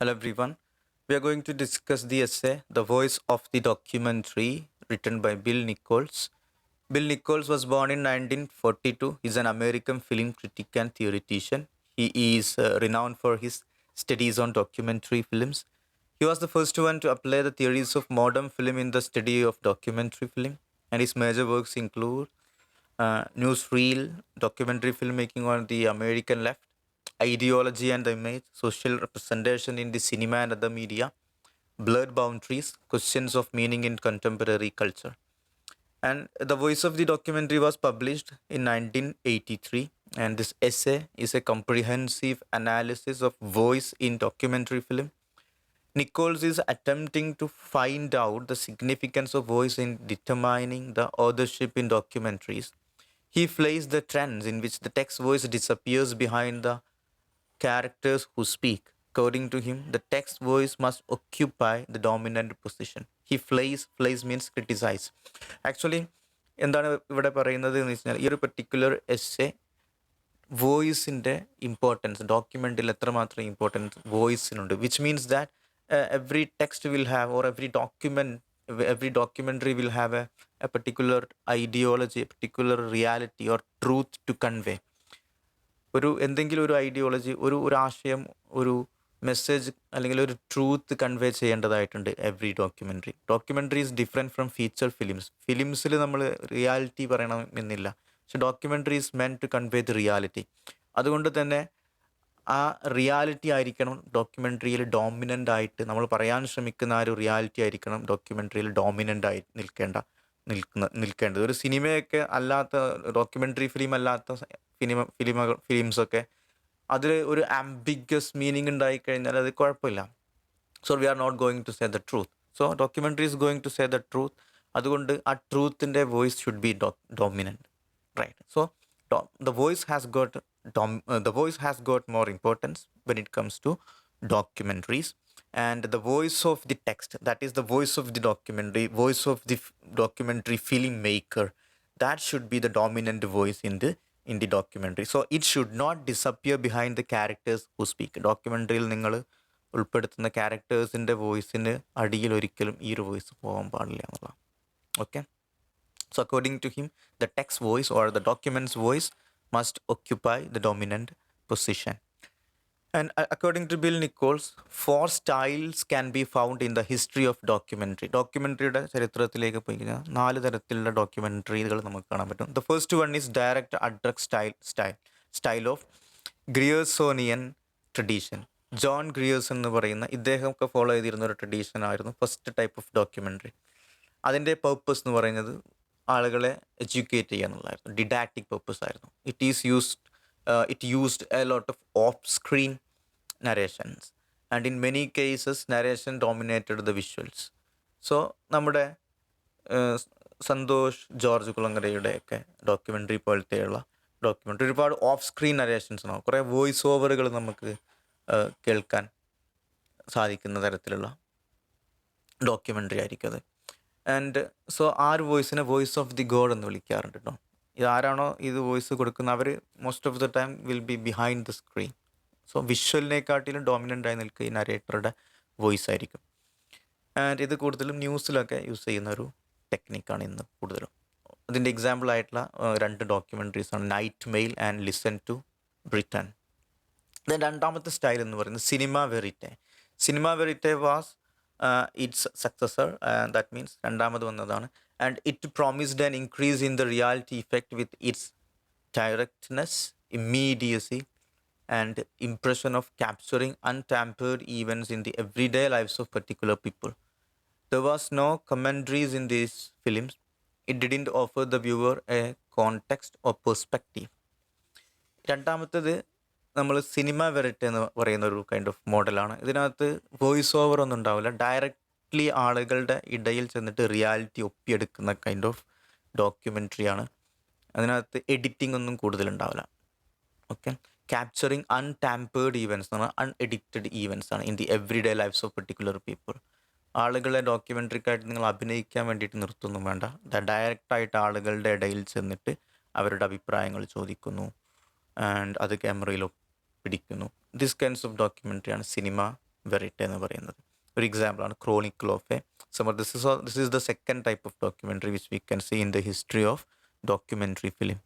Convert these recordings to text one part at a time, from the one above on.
Hello, everyone. We are going to discuss the essay The Voice of the Documentary, written by Bill Nichols. Bill Nichols was born in 1942. He's an American film critic and theoretician. He is renowned for his studies on documentary films. He was the first one to apply the theories of modern film in the study of documentary film, and his major works include newsreel, documentary filmmaking on the American left, ideology and the image, social representation in the cinema and other media, blurred boundaries, questions of meaning in contemporary culture. And The Voice of the Documentary was published in 1983, and this essay is a comprehensive analysis of voice in documentary film. Nichols is attempting to find out the significance of voice in determining the authorship in documentaries. He flays the trends in which the text voice disappears behind the characters who speak. According to him, the text voice must occupy the dominant position. Flays means criticize. Actually, എന്താണ് ഇവിടെ പറയുന്നത് എന്ന് വെച്ചാൽ ഈ ഒരു particular essay വോയിസിൻ്റെ importance ഡോക്യുമെൻറ്റിൽ എത്രമാത്രം ഇമ്പോർട്ടൻസ് വോയിസിനുണ്ട് which means that every text will have or every documentary will have a particular ideology, a particular reality or truth to convey. ഒരു എന്തെങ്കിലും ഒരു ഐഡിയോളജി ഒരു ആശയം ഒരു മെസ്സേജ് അല്ലെങ്കിൽ ഒരു ട്രൂത്ത് കൺവേ ചെയ്യേണ്ടതായിട്ടുണ്ട് every documentary is different from feature ഫിലിംസിൽ നമ്മൾ റിയാലിറ്റി പറയണമെന്നില്ല, പക്ഷെ documentary is meant to convey the reality. അതുകൊണ്ട് തന്നെ ആ റിയാലിറ്റി ആയിരിക്കണം ഡോക്യുമെൻ്ററിയിൽ ഡോമിനൻ്റ് ആയിട്ട് നമ്മൾ പറയാൻ ശ്രമിക്കുന്ന ആ ഒരു റിയാലിറ്റി ആയിരിക്കണം ഡോക്യുമെൻ്ററിയിൽ ഡോമിനൻ്റ് ആയി നിൽക്കേണ്ടത്. ഒരു സിനിമയൊക്കെ അല്ലാത്ത ഡോക്യുമെൻ്ററി ഫിലിം അല്ലാത്ത ഫിലിംസൊക്കെ അതിൽ ഒരു ആംബിഗ്യസ് മീനിങ് ഉണ്ടായിക്കഴിഞ്ഞാൽ അത് കുഴപ്പമില്ല. So we are not going to say the truth. So documentary is going to say the truth. അതുകൊണ്ട് ആ ട്രൂത്തിൻ്റെ voice should be dominant, right? So the voice has got the voice has got more importance when it comes to documentaries, and the voice of the text, that is the voice of the documentary filmmaker, that should be the dominant voice in the documentary. So it should not disappear behind the characters who speak. ഡോക്യുമെൻ്ററിയിൽ നിങ്ങൾ ഉൾപ്പെടുത്തുന്ന ക്യാരക്ടേഴ്സിൻ്റെ വോയിസിന് അടിയിൽ ഒരിക്കലും ഈ ഒരു voice പോകാൻ പാടില്ല എന്നുള്ള. Okay. So according to him, the text voice or the document's voice must occupy the dominant position. And according to Bill Nichols, four styles can be found in the history of documentary. ഡോക്യുമെൻ്ററിയുടെ ചരിത്രത്തിലേക്ക് പോയി കഴിഞ്ഞാൽ 4 തരത്തിലുള്ള ഡോക്യുമെൻ്ററികൾ നമുക്ക് കാണാൻ പറ്റും. The first one is direct address style of Griersonian tradition. John Grierson എന്ന് പറയുന്ന ഇദ്ദേഹമൊക്കെ ഫോളോ ചെയ്തിരുന്ന ഒരു ട്രഡീഷൻ ആയിരുന്നു ഫസ്റ്റ് ടൈപ്പ് ഓഫ് ഡോക്യുമെൻ്ററി. അതിൻ്റെ പേർപ്പസ് എന്ന് പറയുന്നത് ആളുകളെ എഡ്യൂക്കേറ്റ് ചെയ്യുക എന്നുള്ളതായിരുന്നു, ഡിഡാക്റ്റിക് പേർപ്പസ് ആയിരുന്നു. It used a lot of off screen narrations and in many cases narration dominated the visuals. So നമ്മുടെ സന്തോഷ് ജോർജ് കുളങ്ങരയുടെയൊക്കെ ഡോക്യുമെൻ്ററി പോലത്തെയുള്ള ഡോക്യുമെൻ്ററി ഒരുപാട് ഓഫ് സ്ക്രീൻ നരേഷൻസ് ഉണ്ടാവും. കുറേ വോയിസ് ഓവറുകൾ നമുക്ക് കേൾക്കാൻ സാധിക്കുന്ന തരത്തിലുള്ള ഡോക്യുമെൻ്ററി ആയിരിക്കും അത്. ആൻഡ് സോ ആ ഒരു വോയിസിനെ വോയിസ് ഓഫ് ദി ഗോഡ് എന്ന് വിളിക്കാറുണ്ട് കേട്ടോ. ഇതാരാണോ ഇത് വോയിസ് കൊടുക്കുന്നത് അവർ most of the time will be behind the screen. So വിഷ്വലിനെക്കാട്ടിലും ഡോമിനൻ്റ് ആയി നിൽക്കുക ഈ നരേറ്ററുടെ വോയിസ് ആയിരിക്കും. ആൻഡ് ഇത് കൂടുതലും ന്യൂസിലൊക്കെ യൂസ് ചെയ്യുന്ന ഒരു ടെക്നിക്കാണ് ഇന്ന് കൂടുതലും. അതിൻ്റെ എക്സാമ്പിൾ ആയിട്ടുള്ള 2 ഡോക്യുമെൻ്ററീസാണ് night mail and listen to Britain. Then രണ്ടാമത്തെ സ്റ്റൈൽ എന്ന് പറയുന്നത് cinema verite was its successor, and that means രണ്ടാമത് വന്നതാണ്. And it promised an increase in the reality effect with its directness, immediacy and impression of capturing untampered events in the everyday lives of particular people. There was no commentaries in these films. It didn't offer the viewer a context or perspective. രണ്ടാമത്തേത് നമ്മൾ cinema verite എന്ന് പറയുന്ന ഒരു kind of മോഡലാണ്. ഇതിനകത്ത് voice over ഒന്നും ഉണ്ടാവില്ല, directly ആളുകളുടെ ഇടയിൽ ചെന്നിട്ട് റിയാലിറ്റി ഒപ്പിയെടുക്കുന്ന കൈൻഡ് ഓഫ് ഡോക്യുമെൻ്ററിയാണ്. അതിനകത്ത് എഡിറ്റിംഗ് ഒന്നും കൂടുതലുണ്ടാവില്ല. ഓക്കെ. ക്യാപ്ചറിങ് അൺടാമ്പേർഡ് ഈവൻസ് എന്ന് പറഞ്ഞാൽ അൺഎഡിറ്റഡ് ഈവൻസ് ആണ് in the every day lifes of particular people. ആളുകളെ ഡോക്യുമെൻ്ററിക്കായിട്ട് നിങ്ങൾ അഭിനയിക്കാൻ വേണ്ടിയിട്ട് നിർത്തുന്നു വേണ്ട, ഡയറക്റ്റായിട്ട് ആളുകളുടെ ഇടയിൽ ചെന്നിട്ട് അവരുടെ അഭിപ്രായങ്ങൾ ചോദിക്കുന്നു ആൻഡ് അത് ക്യാമറയിൽ പിടിക്കുന്നു. ദിസ് കൈൻഡ്സ് ഓഫ് ഡോക്യുമെൻ്ററിയാണ് സിനിമ വെറിറ്റെ എന്ന് പറയുന്നത്. ഒരു എക്സാമ്പിളാണ് chronicle of a summer. This is the second type of documentary which we can see in the history of documentary film.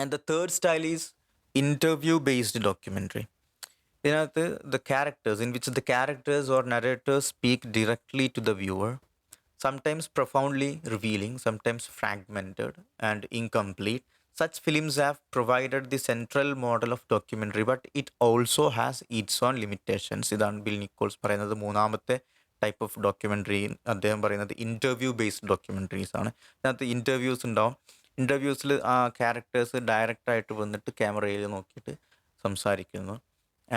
And the third style is interview based documentary. ഇതിനകത്ത് the characters in which the characters or narrators speak directly to the viewer, sometimes profoundly revealing, sometimes fragmented and incomplete. Such films have provided the central model of documentary, but it also has its own limitations. ഇതാണ് bill Nichols പറയുന്നത്. മൂന്നാമത്തെ type of documentary അദ്ദേഹം പറയുന്നത് interview based documentaries ആണ്. ഇതിനകത്ത് interviews ഉണ്ടാവും. ഇൻ്റർവ്യൂസിൽ ആ characters ഡയറക്റ്റായിട്ട് വന്നിട്ട് ക്യാമറയിൽ നോക്കിയിട്ട് സംസാരിക്കുന്നു.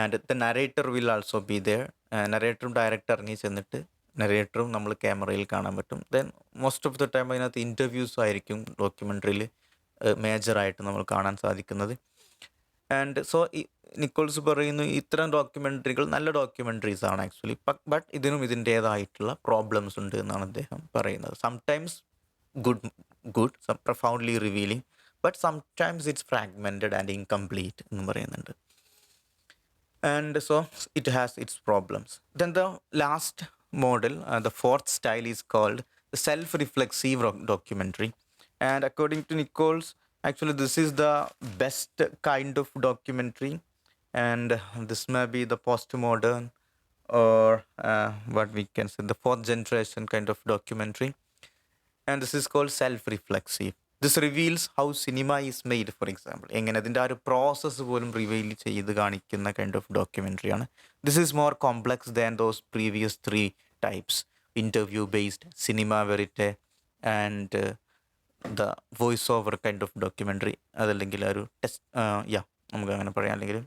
And the narrator will also be there. നരേറ്ററും ഡയറക്റ്റ് ഇറങ്ങി ചെന്നിട്ട് നരേറ്ററും നമ്മൾ ക്യാമറയിൽ കാണാൻ പറ്റും. Then most of the time അതിനകത്ത് ഇൻ്റർവ്യൂസ് ആയിരിക്കും ഡോക്യുമെൻ്ററിയിൽ മേജറായിട്ട് നമ്മൾ കാണാൻ സാധിക്കുന്നത്. ആൻഡ് സോ നിക്കോൾസ് പറയുന്നു ഇത്തരം ഡോക്യുമെൻ്ററികൾ നല്ല ഡോക്യുമെൻ്ററീസ് ആണ് ആക്ച്വലി, ബട്ട് ഇതിനും ഇതിൻ്റേതായിട്ടുള്ള പ്രോബ്ലംസ് ഉണ്ട് എന്നാണ് അദ്ദേഹം പറയുന്നത്. Sometimes good profoundly revealing, but sometimes it's fragmented and incomplete എന്ന് പറയുന്നുണ്ട്. And so it has its problems. Then the last model, the fourth style, is called the self-reflexive documentary. And according to Nichols, actually this is the best kind of documentary, and this may be the postmodern, or what we can say, the fourth generation kind of documentary. And this is called self-reflexive. This reveals how cinema is made, for example. എങ്ങനെ അതിൻ്റെ ആ ഒരു process പോലും reveal ചെയ്ത് കാണിക്കുന്ന kind of documentary ആണ്. This is more complex than those previous three types: interview based, cinema verite and the voice over kind of documentary. അതല്ലെങ്കിൽ ഒരു നമുക്ക് അങ്ങനെ പറയാം, അല്ലെങ്കിൽ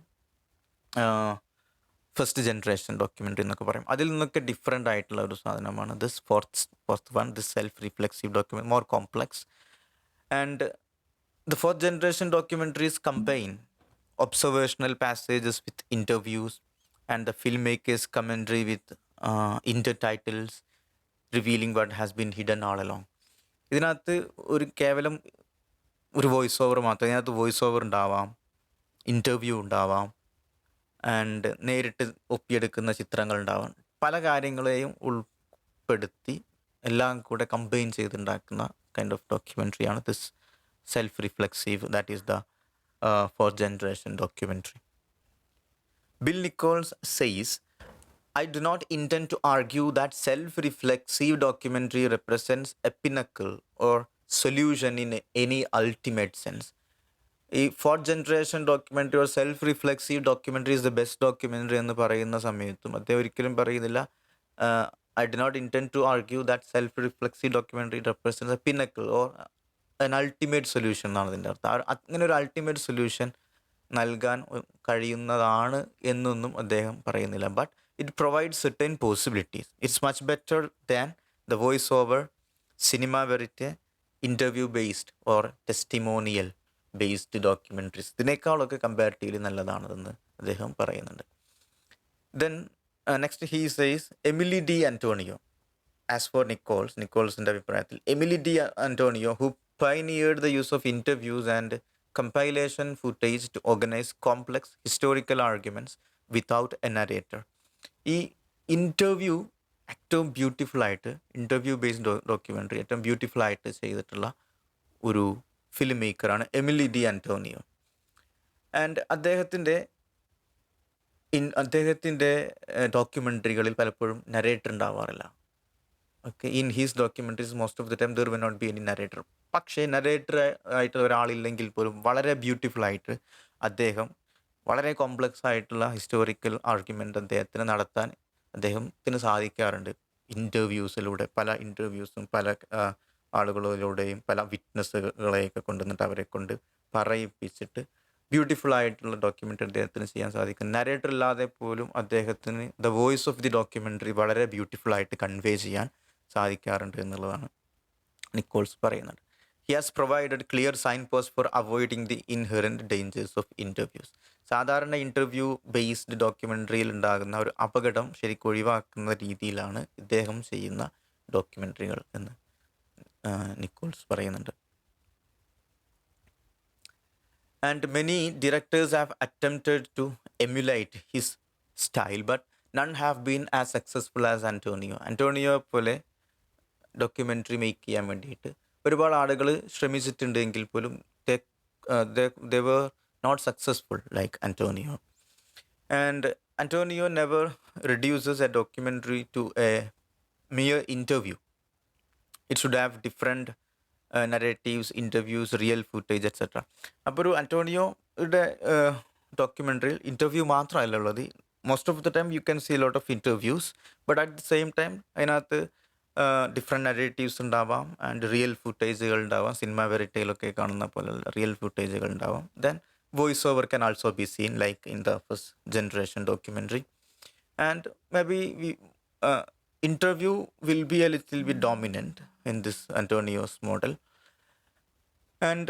ഫസ്റ്റ് ജനറേഷൻ ഡോക്യുമെൻ്ററി എന്നൊക്കെ പറയും. അതിൽ നിന്നൊക്കെ ഡിഫറെൻ്റ് ആയിട്ടുള്ള ഒരു സാധനമാണ് this fourth one, this self reflexive document, more complex. And the fourth generation documentaries combine observational passages with interviews and the filmmaker's commentary with intertitles, revealing what has been hidden all along. ഇതിനകത്ത് കേവലം ഒരു voice over മാത്രം, ഇതിനകത്ത് voice over ഉണ്ടാവാം, interview ഉണ്ടാവാം, and നേരിട്ട് ഒപ്പിയെടുക്കുന്ന ചിത്രങ്ങൾ ഉണ്ടാവാം. പല കാര്യങ്ങളെയും ഉൾപ്പെടുത്തി എല്ലാം കൂടെ കമ്പൈൻ ചെയ്തുണ്ടാക്കുന്ന kind of documentary ആണ് this self-reflexive, that is the fourth generation documentary. Bill Nichols says, I do not intend to argue that self-reflexive documentary represents a pinnacle or solution in any ultimate sense. ഈ fourth generation documentary or self reflexive documentary is the best documentary എന്ന് പറയുന്ന സമയത്തും അദ്ദേഹം ഒരിക്കലും പറയുന്നില്ല I do not intend to argue that self-reflexive documentary represents a pinnacle or an ultimate solution എന്നാണ് ഇതിൻ്റെ അർത്ഥം. അങ്ങനെ ഒരു അൾട്ടിമേറ്റ് സൊല്യൂഷൻ നൽകാൻ കഴിയുന്നതാണ് എന്നൊന്നും അദ്ദേഹം പറയുന്നില്ല. But it provides certain possibilities. It's much better than the voice over, cinema verite, interview based or testimonial based documentaries. ഇതിനേക്കാളൊക്കെ കമ്പാരിറ്റീവ്ലി നല്ലതാണെന്ന് അദ്ദേഹം പറയുന്നുണ്ട്. Then next he says Emily D. Antonio. As for Nichols-ന്റെ അഭിപ്രായത്തിൽ Emily D. Antonio, who pioneered the use of interviews and compilation footage to organize complex historical arguments without a narrator. ഈ interview ഏറ്റവും beautiful ആയിട്ട്, interview based documentary ഏറ്റവും beautiful ആയിട്ട് ചെയ്തിട്ടുള്ള ഒരു film മേക്കറാണ് എമിലി ഡി ആൻ്റോണിയോ. ആൻഡ് അദ്ദേഹത്തിൻ്റെ ഡോക്യുമെൻ്ററികളിൽ പലപ്പോഴും നരേറ്റർ ഉണ്ടാവാറില്ല. Okay, in his documentaries most of the time there will not be any narrator. പക്ഷേ നരേറ്റർ ആയിട്ട് ഒരാളില്ലെങ്കിൽ പോലും വളരെ ബ്യൂട്ടിഫുൾ ആയിട്ട് അദ്ദേഹം വളരെ കോംപ്ലക്സ് ആയിട്ടുള്ള ഹിസ്റ്റോറിക്കൽ ആർഗ്യുമെൻ്റ് അദ്ദേഹത്തിന് നടത്താൻ അദ്ദേഹത്തിന് സാധിക്കാറുണ്ട്. ഇൻ്റർവ്യൂസിലൂടെ, പല ഇൻ്റർവ്യൂസും പല ആളുകളിലൂടെയും പല വിറ്റ്നസ്സുകളെയൊക്കെ കൊണ്ടുവന്നിട്ട് അവരെ കൊണ്ട് പറയിപ്പിച്ചിട്ട് ബ്യൂട്ടിഫുൾ ആയിട്ടുള്ള ഡോക്യുമെൻ്ററി അദ്ദേഹത്തിന് ചെയ്യാൻ സാധിക്കും. നരേറ്റർ ഇല്ലാതെ പോലും അദ്ദേഹത്തിന് the voice of the documentary വളരെ ബ്യൂട്ടിഫുൾ ആയിട്ട് കൺവേ ചെയ്യാൻ സാധിക്കാറുണ്ട് എന്നുള്ളതാണ് നിക്കോൾസ് പറയുന്നത്. He has provided clear signpost for avoiding the inherent dangers of interviews. സാധാരണ ഇൻ്റർവ്യൂ ബേസ്ഡ് ഡോക്യുമെൻ്ററിയിൽ ഉണ്ടാകുന്ന ഒരു അപകടം ശരിക്കും ഒഴിവാക്കുന്ന രീതിയിലാണ് ഇദ്ദേഹം ചെയ്യുന്ന ഡോക്യുമെൻ്ററികൾ എന്ന് നിക്കോൾസ് പറയുന്നുണ്ട്. And many directors have attempted to emulate his style, but none have been as successful as Antonio. Antonio പോലെ ഡോക്യുമെൻ്ററി മേക്ക് ചെയ്യാൻ വേണ്ടിയിട്ട് ഒരുപാട് ആളുകൾ ശ്രമിച്ചിട്ടുണ്ട് എങ്കിൽ പോലും they were not successful like Antonio. And Antonio never reduces a documentary to a mere interview. It should have different narratives, interviews, real footage, etc. അപ്പോൾ ഒരു അന്റോണിയോയുടെ ഡോക്യുമെൻ്ററിയിൽ ഇൻ്റർവ്യൂ മാത്രമല്ല ഉള്ളത്. Most of the time you can see lot of interviews, but at the same time അതിനകത്ത് different narratives ഉണ്ടാവാം and real ഫുട്ടേജുകൾ ഉണ്ടാവാം. Cinema വെറിറ്റയിലൊക്കെ കാണുന്ന പോലെയുള്ള റിയൽ ഫുട്ടേജുകൾ ഉണ്ടാവാം. Then voice over can also be seen like in the first generation documentary. And maybe interview will be a little bit dominant in this Antonio's model. And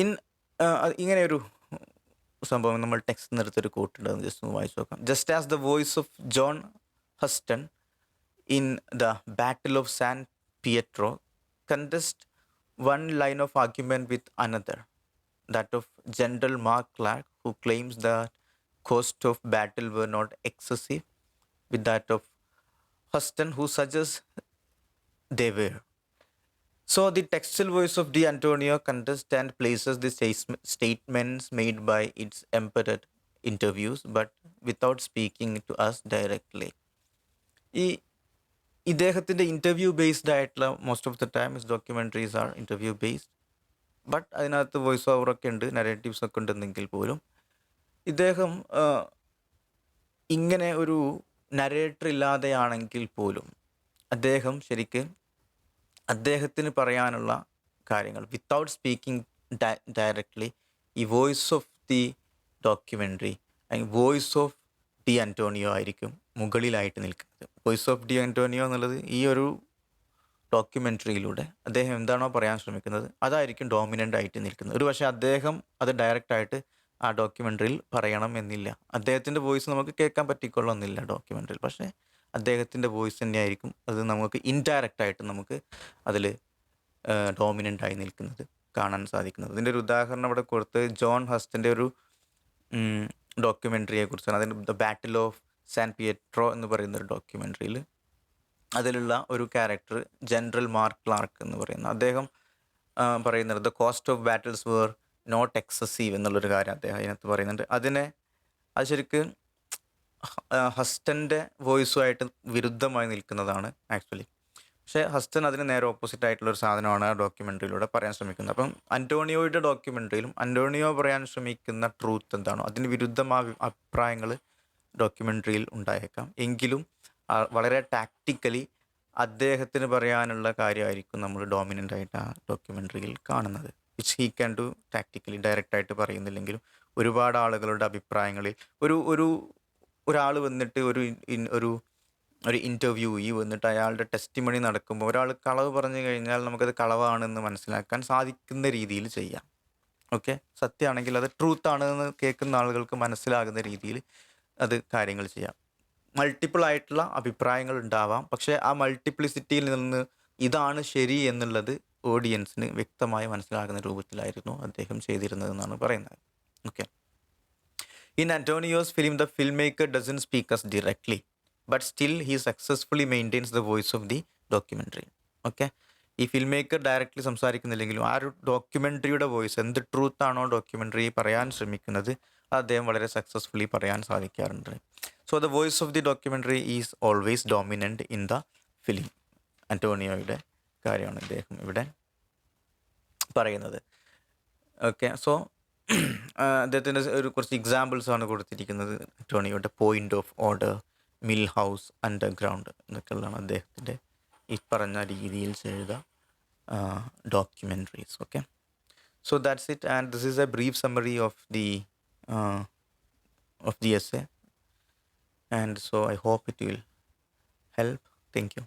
in ഇങ്ങനെ ഒരു സംഭവം നമ്മൾ text നിർത്തൊരു കോട്ടുണ്ട്, just ഒന്ന് വായിച്ചു നോക്കാം. Just as the voice of John Huston in the Battle of San Pietro contest one line of argument with another, that of General Mark Clark, who claims that cost of battle were not excessive, with that of Huston, who suggests they were. So the textual voice of the Antonio contest and places the statements made by its emperor interviews, but without speaking to us directly. ഈ ഇദ്ദേഹത്തിൻ്റെ interview based ആയിട്ടുള്ള most of the time is documentaries are interview based, but അതിനകത്ത് voice ഓവറൊക്കെ ഉണ്ട്, narratives ഒക്കെ ഉണ്ടെന്നെങ്കിൽ പോലും ഇദ്ദേഹം ഇങ്ങനെ ഒരു നരേറ്റർ ഇല്ലാതെയാണെങ്കിൽ പോലും അദ്ദേഹം ശരിക്കും അദ്ദേഹത്തിന് പറയാനുള്ള കാര്യങ്ങൾ വിത്തൗട്ട് സ്പീക്കിംഗ് ഡയറക്റ്റ്ലി ഈ വോയിസ് ഓഫ് ദി ഡോക്യുമെൻ്ററി അല്ലെങ്കിൽ വോയിസ് ഓഫ് ഡി അന്റോണിയോ ആയിരിക്കും മുകളിലായിട്ട് നിൽക്കുന്നത്. വോയിസ് ഓഫ് ഡി അന്റോണിയോ എന്നുള്ളത് ഈ ഒരു ഡോക്യുമെൻ്ററിയിലൂടെ അദ്ദേഹം എന്താണോ പറയാൻ ശ്രമിക്കുന്നത് അതായിരിക്കും ഡോമിനൻ്റ് ആയിട്ട് നിൽക്കുന്നത്. ഒരു പക്ഷേ അദ്ദേഹം അത് ഡയറക്റ്റായിട്ട് ആ ഡോക്യുമെൻ്ററിയിൽ പറയണം എന്നില്ല. അദ്ദേഹത്തിൻ്റെ വോയിസ് നമുക്ക് കേൾക്കാൻ പറ്റിക്കൊള്ളുന്നില്ല ഡോക്യുമെൻ്ററിയിൽ, പക്ഷേ അദ്ദേഹത്തിൻ്റെ വോയിസ് തന്നെയായിരിക്കും അത് നമുക്ക് ഇൻഡയറക്റ്റായിട്ട് നമുക്ക് അതിൽ ഡോമിനൻ്റായി നിൽക്കുന്നത് കാണാൻ സാധിക്കുന്നത്. ഇതിൻ്റെ ഒരു ഉദാഹരണം ഇവിടെ കൊടുത്ത് ജോൺ ഹസ്റ്റൻ്റെ ഒരു ഡോക്യുമെൻ്ററിയെ കുറിച്ചാണ്. അതിൻ്റെ the battle of San Pietro എന്ന് പറയുന്നൊരു ഡോക്യുമെൻ്ററിയിൽ അതിലുള്ള ഒരു ക്യാരക്ടർ ജനറൽ മാർക്ക് ക്ലാർക്ക് എന്ന് പറയുന്ന അദ്ദേഹം പറയുന്നത് the cost of battles were not excessive എന്നുള്ളൊരു കാര്യം അദ്ദേഹം അതിനകത്ത് പറയുന്നുണ്ട്. അത് ശരിക്കും ഹസ്റ്റൻ്റെ വോയിസുമായിട്ട് വിരുദ്ധമായി നിൽക്കുന്നതാണ് ആക്ച്വലി. പക്ഷേ ഹസ്റ്റൻ അതിന് നേരെ ഓപ്പോസിറ്റ് ആയിട്ടുള്ളൊരു സാധനമാണ് ആ ഡോക്യുമെൻ്ററിയിലൂടെ പറയാൻ ശ്രമിക്കുന്നത്. അപ്പം അന്റോണിയോയുടെ ഡോക്യുമെൻ്ററിയിലും അന്റോണിയോ പറയാൻ ശ്രമിക്കുന്ന ട്രൂത്ത് എന്താണോ അതിന് വിരുദ്ധമായ അഭിപ്രായങ്ങൾ ഡോക്യുമെൻ്ററിയിൽ ഉണ്ടായേക്കാം. എങ്കിലും വളരെ ടാക്റ്റിക്കലി അദ്ദേഹത്തിന് പറയാനുള്ള കാര്യമായിരിക്കും നമ്മൾ ഡോമിനൻ്റ് ആയിട്ട് ആ ഡോക്യുമെൻ്ററിയിൽ കാണുന്നത്. Which he can do tactically, ഡയറക്റ്റായിട്ട് പറയുന്നില്ലെങ്കിലും ഒരുപാട് ആളുകളുടെ അഭിപ്രായങ്ങളിൽ ഒരാൾ വന്നിട്ട് ഒരു ഇൻ്റർവ്യൂയി വന്നിട്ട് അയാളുടെ ടെസ്റ്റിമണി നടക്കുമ്പോൾ ഒരാൾ കളവ് പറഞ്ഞു കഴിഞ്ഞാൽ നമുക്കത് കളവാണെന്ന് മനസ്സിലാക്കാൻ സാധിക്കുന്ന രീതിയിൽ ചെയ്യാം. ഓക്കെ, സത്യമാണെങ്കിൽ അത് ട്രൂത്ത് ആണെന്ന് കേൾക്കുന്ന ആളുകൾക്ക് മനസ്സിലാകുന്ന രീതിയിൽ അത് കാര്യങ്ങൾ ചെയ്യാം. മൾട്ടിപ്പിൾ ആയിട്ടുള്ള അഭിപ്രായങ്ങൾ ഉണ്ടാവാം, പക്ഷേ ആ മൾട്ടിപ്ലിസിറ്റിയിൽ നിന്ന് ഇതാണ് ശരി എന്നുള്ളത് ഓഡിയൻസിന് വ്യക്തമായി മനസ്സിലാകുന്ന രൂപത്തിലായിരുന്നു അദ്ദേഹം ചെയ്തിരുന്നതെന്നാണ് പറയുന്നത്. Okay, in Antonio's film, the filmmaker doesn't speak us directly, but still he successfully maintains the voice of the documentary. Okay, ഈ ഫിൽം മേക്കർ ഡയറക്റ്റ്ലി സംസാരിക്കുന്നില്ലെങ്കിലും ആ ഒരു ഡോക്യുമെൻ്ററിയുടെ വോയിസ്, എന്ത് ട്രൂത്ത് ആണോ ഡോക്യുമെൻ്ററി പറയാൻ ശ്രമിക്കുന്നത് അത് അദ്ദേഹം വളരെ സക്സസ്ഫുള്ളി പറയാൻ സാധിക്കാറുണ്ട്. So the voice of the documentary is always dominant in the film. അന്റോണിയോയുടെ കാര്യമാണ് ഇദ്ദേഹം ഇവിടെ പറയുന്നത്. ഓക്കെ, സോ അദ്ദേഹത്തിൻ്റെ കുറച്ച് എക്സാമ്പിൾസ് ആണ് കൊടുത്തിരിക്കുന്നത്. അന്റോണിയോയുടെ point of order, mill house, underground എന്നൊക്കെയുള്ളതാണ് അദ്ദേഹത്തിൻ്റെ ഈ പറഞ്ഞ രീതിയിൽ ചെയ്ത documentaries. Okay, so that's it, and this is a brief summary of the essay, and so I hope it will help. Thank you.